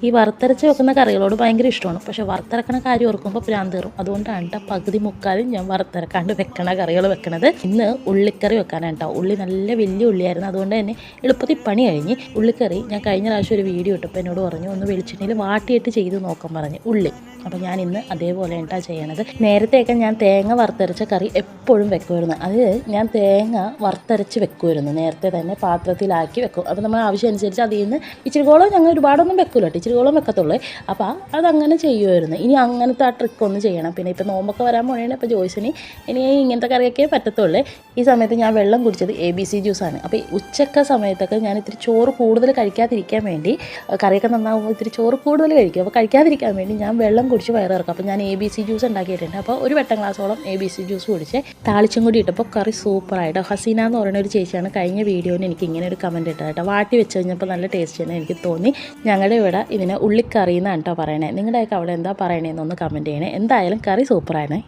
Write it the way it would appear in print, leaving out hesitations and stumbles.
ഈ വറുത്തരച്ച് വെക്കുന്ന കറികളോട് ഭയങ്കര ഇഷ്ടമാണ്. പക്ഷേ വറുത്തരക്കണ കാര്യം ഓർക്കുമ്പോൾ ഭ്രാന്ത് കയറും. അതുകൊണ്ടാണ് കേട്ടോ പകുതി മുക്കാലും ഞാൻ വറുത്തരക്കാണ്ട് വെക്കണ കറികൾ വെക്കണത്. ഇന്ന് ഉള്ളിക്കറി വെക്കാനാണ് കേട്ടോ. ഉള്ളി നല്ല വലിയ ഉള്ളിയായിരുന്നു, അതുകൊണ്ട് തന്നെ എളുപ്പത്തിൽ പണി കഴിഞ്ഞ്. ഉള്ളിക്കറി ഞാൻ കഴിഞ്ഞ പ്രാവശ്യം ഒരു വീഡിയോ ഇട്ടപ്പോൾ എന്നോട് പറഞ്ഞു ഒന്ന് വെളിച്ചെണ്ണയിൽ വാട്ടിയിട്ട് ചെയ്ത് നോക്കാൻ പറഞ്ഞ് ഉള്ളി. അപ്പോൾ ഞാൻ ഇന്ന് അതേപോലെ കേട്ടോ ചെയ്യണത്. നേരത്തെയൊക്കെ ഞാൻ തേങ്ങ വറുത്തരച്ച കറി എപ്പോഴും വെക്കുമായിരുന്നു. അത് ഞാൻ തേങ്ങ വറുത്തരച്ച് വെക്കുമായിരുന്നു, നേരത്തെ തന്നെ പാത്രത്തിലാക്കി വെക്കും. അപ്പോൾ നമ്മൾ ആവശ്യം അനുസരിച്ച് അതിൽ നിന്ന് ഇച്ചിരികോളം, ഞങ്ങൾ ഒരുപാടൊന്നും വെക്കില്ല കേട്ടോ, ഇച്ചിരികോളം വെക്കത്തുള്ളൂ. അപ്പോൾ അതങ്ങനെ ചെയ്യുമായിരുന്നു. ഇനി അങ്ങനത്തെ ആ ട്രിക്കൊന്ന് ചെയ്യണം. പിന്നെ ഇപ്പോൾ നോമ്പൊക്കെ വരാൻ പോകണേ, ഇപ്പോൾ ജോയ്സിന് ഇനി ഇങ്ങനത്തെ കറിയൊക്കെ പറ്റത്തുള്ളൂ. ഈ സമയത്ത് ഞാൻ വെള്ളം കുടിച്ചത് ABC ജ്യൂസാണ്. അപ്പോൾ ഉച്ചക്ക സമയത്തൊക്കെ ഞാൻ ഇത്തിരി ചോറ് കൂടുതൽ കഴിക്കാതിരിക്കാൻ വേണ്ടി, കറിയൊക്കെ നന്നാകുമ്പോൾ ഇത്തിരി ചോറ് കൂടുതൽ കഴിക്കും. അപ്പോൾ കഴിക്കാതിരിക്കാൻ വേണ്ടി ഞാൻ വെള്ളം കുടിച്ച് വയറിറക്കും. അപ്പോൾ ഞാൻ ABC ജ്യൂസ് ഉണ്ടാക്കിയിട്ടുണ്ട്. അപ്പോൾ ഒരു വെട്ടം ഗ്ലാസോളം ABC ജ്യൂസ് കുടിച്ച് താളിച്ചും കൂടി ഇട്ടപ്പോൾ കറി സൂപ്പറായിട്ടോ. ഹസീന എന്ന് പറയുന്ന ഒരു ചേച്ചിയാണ് കഴിഞ്ഞ വീഡിയോയിൽ എനിക്ക് ഇങ്ങനെ ഒരു കമൻറ്റ് ഇട്ടത് കേട്ടോ. വാട്ടി വെച്ച് കഴിഞ്ഞപ്പോൾ നല്ല ടേസ്റ്റ് തന്നെ എനിക്ക് തോന്നി. ഞങ്ങളുടെ ഇവിടെ ഇതിനെ ഉള്ളിക്കറി എന്നാണ് കേട്ടോ പറയണേ. നിങ്ങളുടെയൊക്കെ അവിടെ എന്താ പറയണേന്നൊന്ന് കമൻറ്റ് ചെയ്യണേ. എന്തായാലും കറി സൂപ്പറാണ്.